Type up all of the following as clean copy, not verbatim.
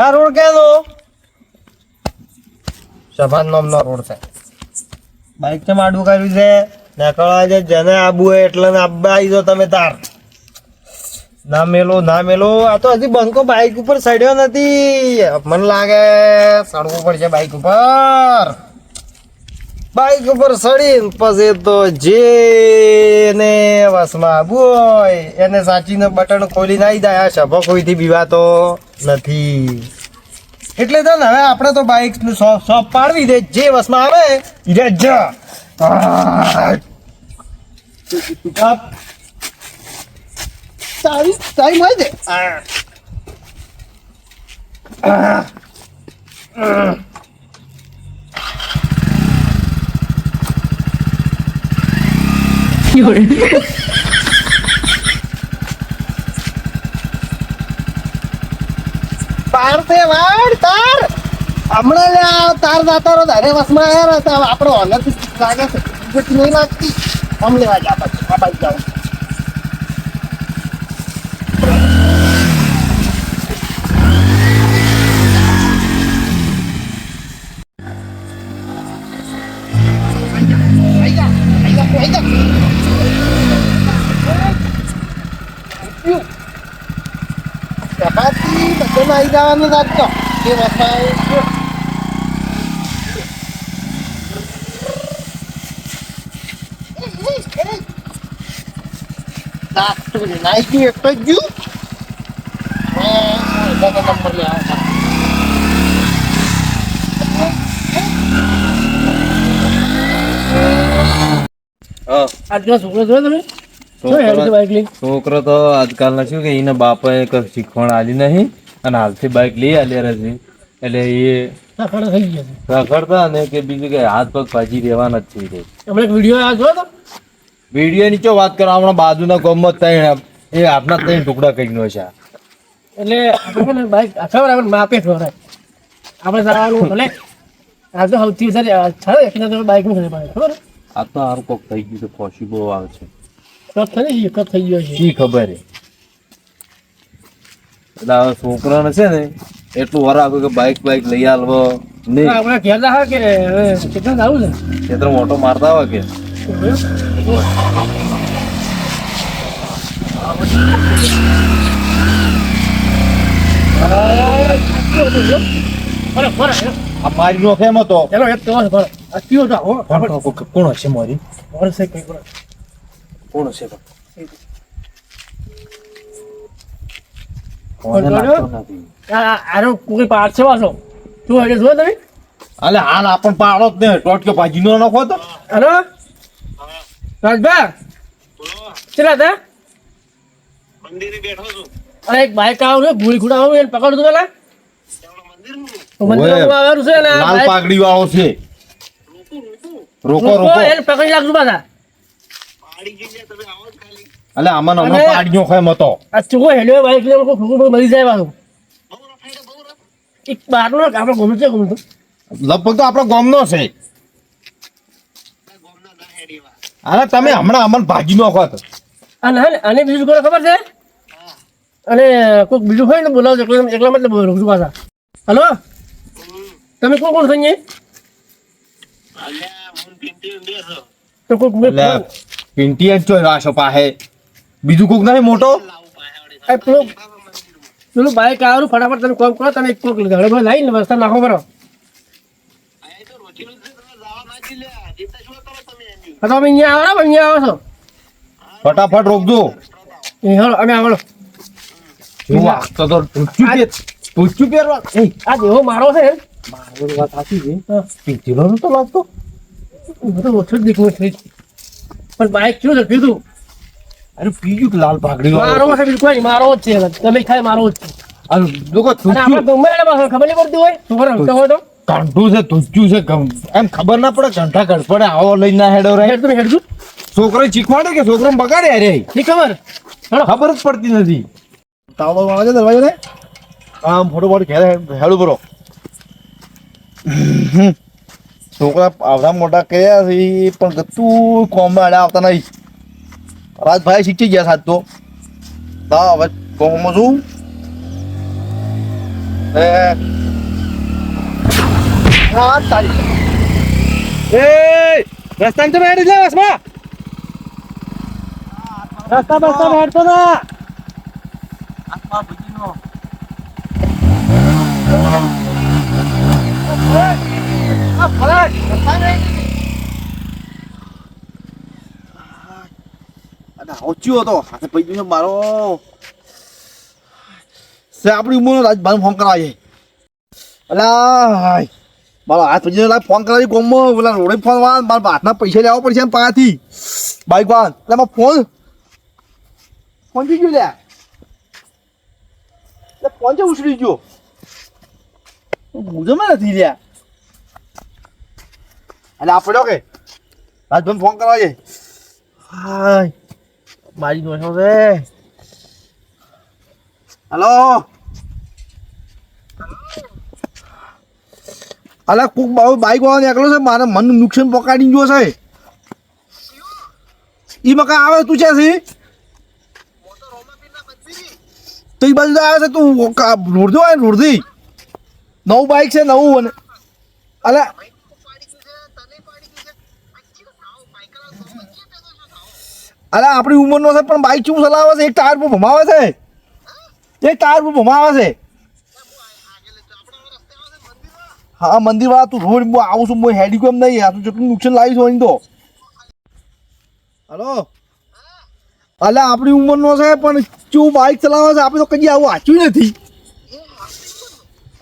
આ રોડ ક્યાંનો? સભાન નામનો રોડ છે. બાઈક કેમ આડું કર્યું છે? નીકળવા છે જેને આબુ હોય એટલે આબા આવી જાઓ તમે તાર. ના મેલો. આ તો હજી બંકો બાઈક ઉપર ચડ્યો નથી. મને લાગે ચડવું પડશે બાઈક ઉપર ચડીને પછી તો જેને વસમાં આબુ હોય એને સાચીને બટન ખોલીને આવી જાય. આ સભો કોઈથી બીવાતો નથી એટલે તો ને હવે આપણે તો બાઈક શોપ પાડવી દે. જે વસમાં આવે ઈ જા ટાઈમ હોય છે. તાર છે વાડ તાર હમણાં તાર દાતા રો ધારે વસમાં આવ્યા હતા. આપણો ઓનરથી લાગે છે નહીં લાગતી. આમ લેવા જા પછી આ બાઈક જાઉં. આવી જવાનું રાખતો એ નાઈકી એક જ ગયું નંબર લે આજનો છોકરો જોયો તમે? છોકરો તો આજકાલના શું કે એના બાપા એક શીખવણ આલી નહીં અને હાલથી બાઈક લઈ આલ્યા હતી એટલે એ રખડતા ને કે બીજું કે હાથ પગ ભાજી રહેવાના જ છે. વિડીયો ની ચો વાત કરો હમણાં બાજુના ગામમાં ત્રણ એ આપના ત્રણ ટુકડા કરી નો છે એટલે આપણે બાઈક આપણે માપે ઠોરાય આપણે જવાનું ભલે આ તો સૌથી વધારે બાઈક નું ખબર આ તો હારું કોક થઈ ગયું છે. ખોશી બહુ આવે છે. કપ થઈ ગયો છે ખબર હે. એટલે હવે છોકરાને છે ને એટલું વર આપ્યું કે બાઈક લઈ આલવો નહીં. આપણે ઘેર રાખે કે કેટલા આવું છે ખેતર મોટો મારતા હોય કે મારી નો ફેમ હતો. કોણ હશે મારી કોણ હશે? હાલ આપણ પાડો જ ને ટોટક્યો ભાજી નો નાખો તો. હેલો રાજભા ચલા તા મંદિરે બેઠો છું. અરે એક બાઈક આવું ભૂલ ખુડા આવું એને પકડ દો પેલા મંદિર આવેલું છે ને લાલ પાઘડી વાળો છે. રોકો એને પકડી લાગજો પાછા. અલે આમાં હમણાં પાડ્યો ખાય મતો આ ચુકો હેલ્યો બાઈક લે લોકો મરી જાય વાળું એક બારનો આપણો ગોમ છે ગોમ તો લગભગ તો આપણો ગોમનો છે. અરે તમે હમણાં અમન ભાજી નો ખોત અને બીજું કોઈ ખબર છે અને કોઈક બીજું હોય ને બોલાવજો એકલા મતલબ રોકજો પાછા. હલો તમે કોણ થઈ તો કોઈક પિંટી જ ચોય વાસો પાસે બીજું કોક નહીં મોટો પેલું બાઈક આવું ફટાફટ તમે કોમ કરો. તમે કોક ઘરે લાવીને રસ્તા નાખો બરો તમે અહીંયા આવો અહીંયા આવો છો ફટાફટ રોકજો. અમે આવડો પૂછ્યું પહેરવા આ દેવો મારો છે મારો વાત સાચી છે. પીધેલો નતો લાગતો ઓછો જ દેખવું છે પણ બાઈક શું છે કીધું અરે પીજું કે લાલ પાઘડી મારો છે બિલકુલ નહીં મારો જ છે. તમે ખાય મારો જ છે. ખબર નહીં પડતી હોય છોકરા હોય તો ઘંટું છે ધૂચ્યું છે એમ ખબર ના પડે ઘંટા ગડપડે આવો લઈને ના હેડો રહે તમે હેડજો. છોકરો શીખવાડે કે છોકરો બગાડે અરે ખબર જ પડતી નથી. તાવડો વાળો છે દરવાજો ને આમ ફોટોફોટ ઘેર હેડું બરો છોકરા આવડા મોટા કર્યા છે પણ ગતું કોમ આવતા નહીં. રાજભાઈ શીખી ગયા સાત તો હવે કોમમાં છું હા તારી એ રસ્તામાં તો બેઠી લે વસમાં રસ્તા બસ્તા બેઠતો ના આસમાં ભજીનો આ ફરાક રસ્તા નહીં આ ઓચ્યો હતો હાથે પૈકી મારો સે આપણી ઉંમરનો રાજભાઈ ફોન કરાવે અલા મારો હાથ પછી ફોન કરાવી કોમમાં પેલા રોડે ફોન વા મારા હાથના પૈસા લેવા પડશે એમ પાયાથી બાઈક વાન એટલે મારો ફોન ફોન થઈ ગયો લ્યા ફોન છે ઉછળી ગયો મુજમાં નથી લ્યા એટલે આ પડ્યો કે રાજભાઈ ફોન કરાવજે હાય મારી નો છે હલો અલા કોક બાઈક વાળો નીકળ્યો છે મારે મન નુકસાન પકાડી ગયો છે ઈ મકા આવે તું છે તો ઈ બાજુ આવે છે તું રોડ હોય રોડથી નવું બાઈક છે નવું અને અલા અલા આપણી ઉંમરનો છે પણ બાઈક શું ચલાવે છે એક ટાયર પર ભમાવે છે એક ટાયર પર ભમાવે છે હા મંદિર વાળા તું રોડ આવું છું હેડી કોમ નહીં આ તું જેટલું નુકસાન લાવીશ હોય તો હલો અલે આપણી ઉંમરનો છે પણ શું બાઇક ચલાવે છે આપણે તો કદી આવું વાંચ્યું નથી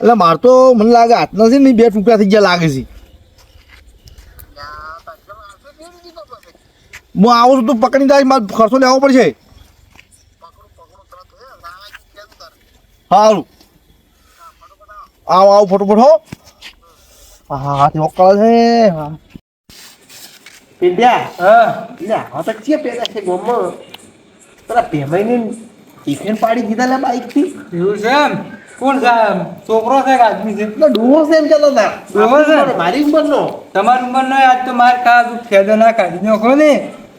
એટલે મારે તો મને લાગે હાથ નથી નહીં બે ટુકડા થઈ ગયા લાગે છે હું આવું છું તું પકડી જાય મારે ખર્ચો લેવો પડશે સારું આવો ફટોફટ હો હા તે ઓકળ છે હા પિંડ્યા હા હા તો કે પેલા છે ગોમમાં પેલા પેમાઈને ટિફિન પાડી દીધા લે બાઈક થી એવું છે એમ કોણ છે છોકરો છે કે આદમી છે એટલે ડોહો છે એમ ચાલો ના ડોહો છે મારી ઉંમરનો તમારી ઉંમરનો આજ તો માર કા ફેદો ના કાઢી નાખો ને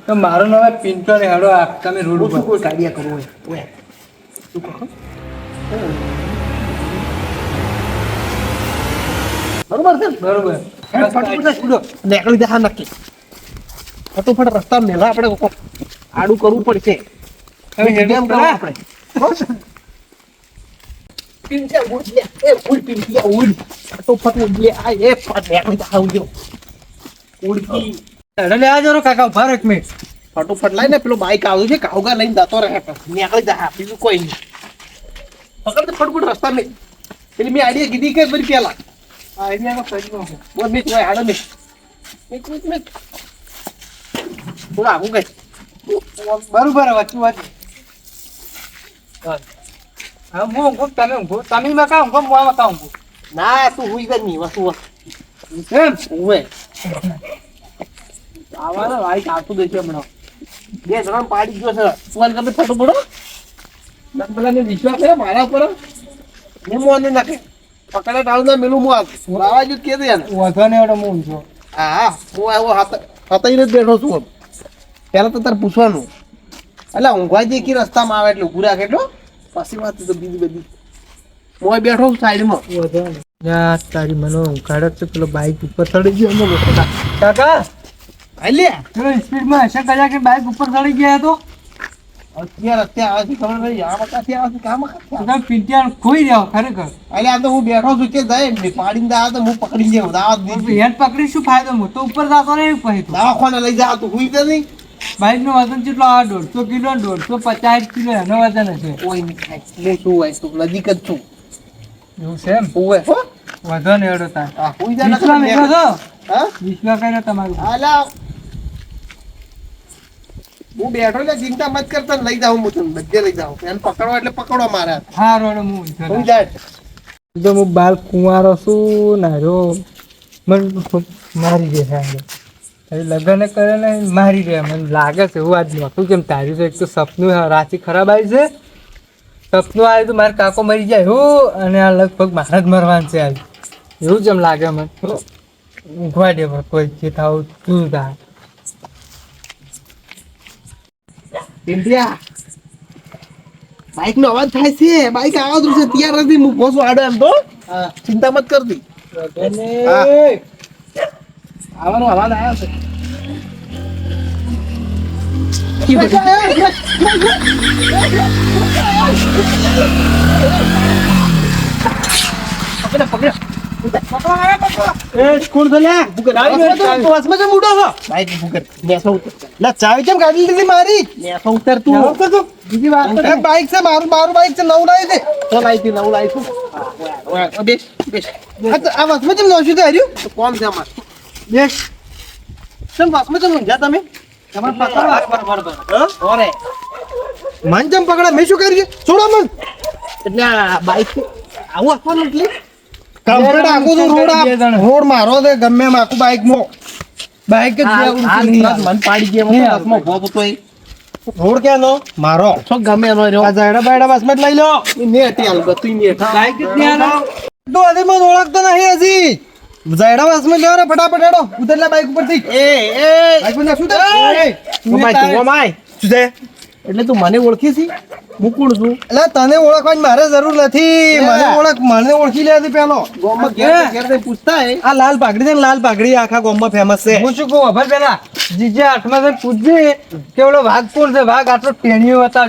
તો મારો નામ પિન્ટો ને હેડો આ તમે રોડ ઉપર કોઈ કાઢિયા કરો ઓય શું કહો બરોબર છે બરોબર નીકળી દે હા નક્કી ફટોફટ રસ્તા મેલા આપણે આડું કરવું પડશે હેડમ કરો આપણે પિંચ્યા ઉડ લે એ ઉડ પિંચ્યા ઉડ ફટોફટ ઉડ લે આ એ નીકળી દે આવ જો ઉડકી હેડે લે આ જરો કાકા ઉભા એક મિનિટ ફટોફટ લાઈને પેલો બાઈક આવ્યું છે કાવગા લઈને જતો રહે નીકળી દે હા બીજું કોઈ નહીં પકડ તો ફટફટ રસ્તા મેં એટલે મેં આઈડિયા કીધી કે બરી પેલા આઈડિયા નો સજનો છે બોલ મે કોઈ હાડો મે એક મિનિટ થોડા હું ગઈ બરોબર વાંચું વાંચું હા હું તમે માં કામ હું માં કામ ના તું હુઈ જ નહીં વસુ એમ ઓએ આવાના લાઈક આવતું દેખે હમણાં બે જણા પાડી ગયો છે ફોન તમે ફટો પડો પેલા ને વિશ્વાસ છે મારા ઉપર હું મોને નાખે પકડે ડાળ ના મેલું હું આવા જ કે દે યાર વધને એડો હું છો હા હું આવો હતાઈને જ બેઠો છું પહેલા તો તાર પૂછવાનું એટલે ઊંઘવા જે કે રસ્તામાં આવે એટલે ઉભું રાખે એટલો પછી વાત તો બીજી બધી હું બેઠો છું સાઈડમાં યાર તારી મને ઉઘાડે છે પેલો બાઈક ઉપર ચડી ગયો એનો કાકા અલ્યા પેલો સ્પીડમાં હશે કજા કે બાઈક ઉપર ચડી ગયા તો અત્યારે આવે છે ખબર નહીં આ વખતે આવે છે કામ તમે પિંટિયા ખોઈ જાવ ખરેખર એટલે આ તો હું બેઠો છું કે જાય પાડીને આવે તો હું પકડી જાઉં દાવા હેડ પકડી શું ફાયદો હું તો ઉપર જતો નહીં પછી દવાખાને લઈ જા તું હુઈ તો નહીં બાઈક નું વજન કેટલો આ 150 કિલો 150 કિલો એનો વજન હશે કોઈ નહીં થાય હું શું હોય તું નજીક જ છું એવું છે એમ હોય હો વધો ને એડો તા હુઈ જા ના હા વિશ્વાસ કરે તમારું હાલા હું બેઠો એટલે ચિંતા મત કરતા લઈ જાઉં હું તને બધે લઈ જાઉં એને પકડો એટલે પકડો મારા હા રોડ હું જાય તો હું બાલ કુંવારો છું ના રો મને મારી દે લગ્ન કરે ને મારી દે મને લાગે છે એવું આજ નહોતું કેમ તારી તો એક તો સપનું રાશિ ખરાબ આવી છે સપનું આવ્યું તો મારા કાકો મરી જાય હું અને આ લગભગ મારે જ મરવાનું છે આજ એવું જ એમ લાગે મને ઊંઘવા દે કોઈ જે થાવું તું થાય પિંટિયા બાઈક નો અવાજ થાય છે બાઈક આવવાનું છે તૈયાર નથી હું પહોંચું આડો એમ તો ચિંતા મત કરતી આવવાનો અવાજ આવ્યો છે ચાવી કેમ કાઢી લીધી મારી ઉતર તું બીજી વાત બાઈક છે મારું બાઈક છે નવું લાવી દે તો લાવી નવું લાવી છું આ વાસમાં કેમ નોશું તો હાર્યું કોમ છે અમાર બેસ કેમ વાસમાં કેમ ઊંઝા તમે તમારે પકડવા મન જેમ પકડા મેં શું કર્યું છોડો મન એટલે બાઈક આવું આપવાનું એટલે કમ્પ્લીટ આખું રોડ મારો છે ગમે એમ આખું બાઈક જ મન પાડી ગયા રોડ ક્યાં નો મારો છો ગમે એનો રહ્યો આ જાડા બાયડા બાસમાં લઈ લો ને હતી હાલ બધું ને બાઈક જ નહીં તો આજે મને ઓળખતો નહીં હજી જાડા બાસમાં લેવો ને ફટાફટ હેડો ઉતરલા બાઈક ઉપરથી બાઈક પર શું થાય શું છે એટલે તું મને ઓળખી છી હું કોણ છું એટલે તને ઓળખવાની મારે જરૂર નથી મને ઓળખી લે પેલો પૂછતા આ લાલ પાઘડી છે ને લાલ પાઘડી આખા ગામમાં ફેમસ છે હું શું કહું ખબર પેલા જીજે આઠમાં પૂછજે કે ઓલો વાઘ કોણ છે વાઘ આટલો ટેણીઓ હતા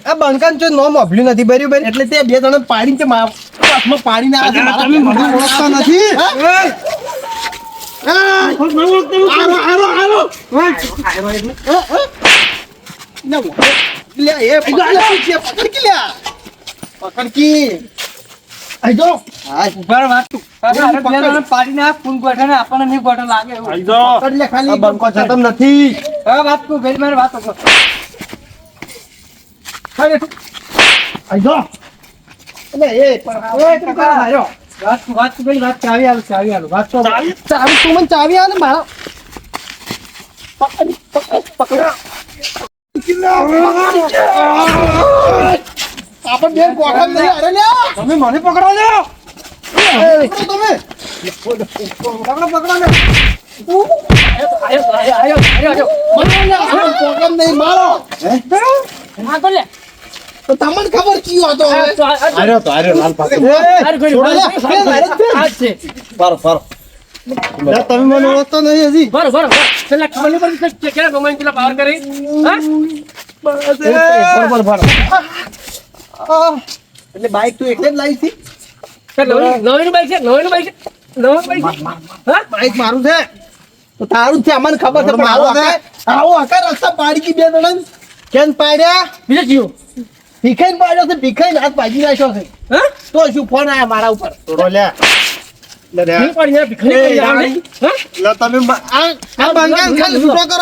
આ બંકાન જો નોમ અભલ્યું નથી બરાબર એટલે તે બે જણા પાડી છે હાથમાં પાડીને ઓળખતા નથી ચાવી આલે મારા આપણે બે કોઠા નહીં અરે લે તમે મને પકડો લે તમે પકડો ને પકડ નહીં મારો તો તમને ખબર કયો હતો લાલ પાકડ તમે મને ઓળખતો નહીં હજી બરોબર પેલા ખબર નહીં પડી કે ગમાઈ પેલા પાવર કરી એટલે બાઈક તું એટલે જ લાવી હતી નવીનું બાઈક છે બાઈક મારું છે તો તારું છે અમને ખબર છે મારું છે આવો હકા રસ્તા પાડી કી બે જણા કેમ પાડ્યા બીજો જીવ ભીખાઈ પાડ્યો છે ભીખાઈ હાથ ભાજી નાખ્યો છે તો શું ફોન આયા મારા ઉપર થોડો લે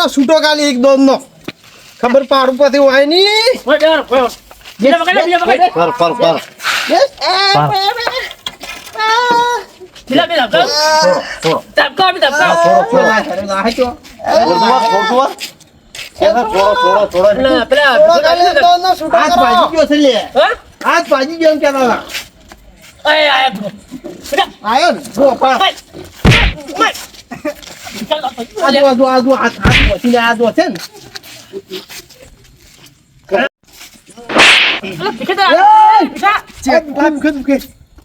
છૂટો ખાલી એક દોન નો ખબર પાડું પછી હોય ની હાથ ભાજી ગયો કેતા આયો ને આજુ હાથ પહોંચી જાય આજુ છે ને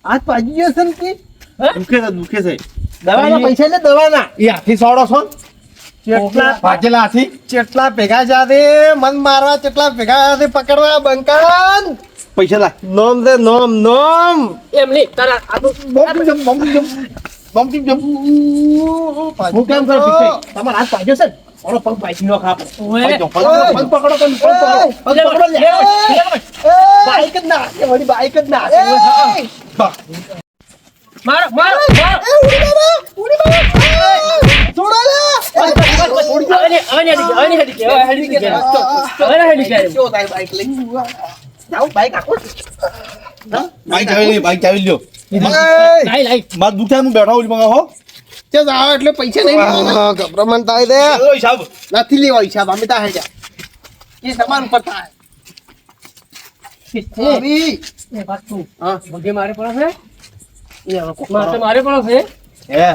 હાથ પાજી ગયો છે ને દુખે છે દવાના પૈસા લે દવાના એ હાથી સોડો છો ચેટલા ભાજેલા હાથી ચેટલા ભેગા જાતે મન મારવા ચેટલા ભેગા જાતે પકડવા બંકાન પૈસા લા નોમ દે નોમ એમ ની તારા આ તો બોમ્બ જમ હું કેમ કર તમાર હાથ પાજ્યો છે ઓલો પગ પાજી નો ખા પગ પકડો લે બાઈક જ ના વળી બાઈક જ ના મારો ઉડી છોડો લે બાઈક લઈ જાવ બાઈક આખો બાઈક ચાવી લ્યો લાઈ માર દુખતા હું બેઠા હું મંગા હો તે જાવ એટલે પૈસા નહીં ગભરામણ થાય દે હિસાબ નથી લેવા હિસાબ અમે તા હે જા એ સમાન ઉપર થાય અભી એ વાત તું હા મગે મારે પડે છે એ મારે પડે છે હે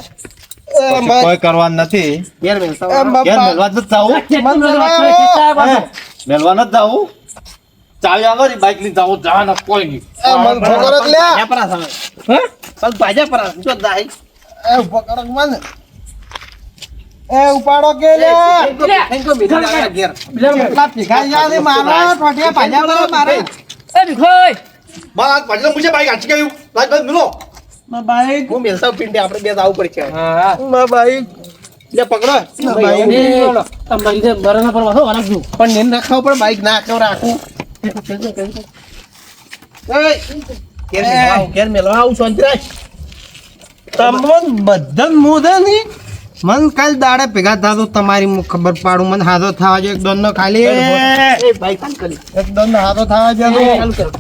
કોઈ કરવાનું નથી યાર મેલવા જ જાવું મેલવા ન જાવું ચાવી આગળ બાઈક લઈને જાઓ જા ના કોઈ નહીં એ મન ખબર જ લે ભાજા પરા સામે હા પગ ભાજા પરા જો દાઈ એ ઉભો કરો મન એ ઉપાડો કે લે થેન્ક યુ બીજા ઘેર કેટલા ભીખાઈ જા ને મારો ટોટિયા ભાજા મારો મારે એ ભીખોય બાઈક પાછળ પૂછે બાઈક આચી ગયું બાઈક મિલો માં બાઈક હું મેલતા પિંડે આપણે બે આવું પડશે હા માં બાઈક લે પકડો તમારી જે બરાના પર વાસો વાળા છું પણ નેન નાખાવ પણ બાઈક ના કેવ રાખું કેર મેલવા આવું શાંતિ રાખ તમોન બધન મુદે ની મન કાલ દાડે ભેગા થાતો તમારી મુ ખબર પાડું મન હાથો થવા જો એક દોન નો ખાલી એ બાઈક કામ કરી એક દોન નો હાથો થવા જો ચાલુ કરો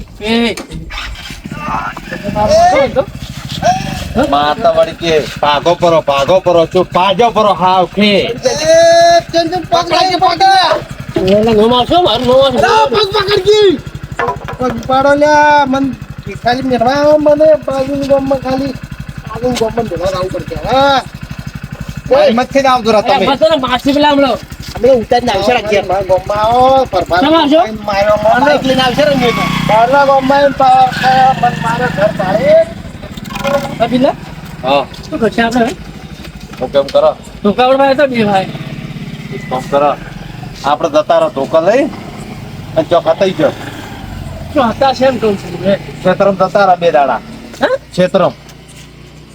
માતા વળી કે ભાગો પરો ચૂપ પાજો પરો હાવ ખે ચંદન પકડાઈ પકડ એલા ગોમા છો મારું ગોમા છો પગ પકડ ગઈ પગ પાડો લ્યા મન ખાલી મેરવા મને બાજુ ગોમમાં ખાલી બાજુ ગોમમાં દેવા આવું પડશે હા કોઈ મત થી આવતો રહો તમે બસ ને માસી પેલા હમણો અમે ઉતાર ના આવશે રાખીએ મારા ગોમમાં આવો પરમાર તમે આવશો? મારો મને બાઈક લઈને આવશે ને મેં મારા ગોમમાં મન મારા ઘર પાડે અભિલા હા શું કરશે આપણે હું કેમ કરો ધોકાવડ ભાઈ તો બે ભાઈ કામ કરો આપણે જતા રહો ધોકા લઈ અને ચોખા થઈ ગયો શું હતા છે એમ કહું છું મેં. ક્ષેત્રમ જતા રહો બે દાડા હા ક્ષેત્રમ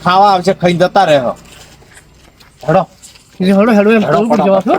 ખાવા આવશે ખાઈને જતા રહે હેડો હળો હેડો એમ કહું છું જવા છો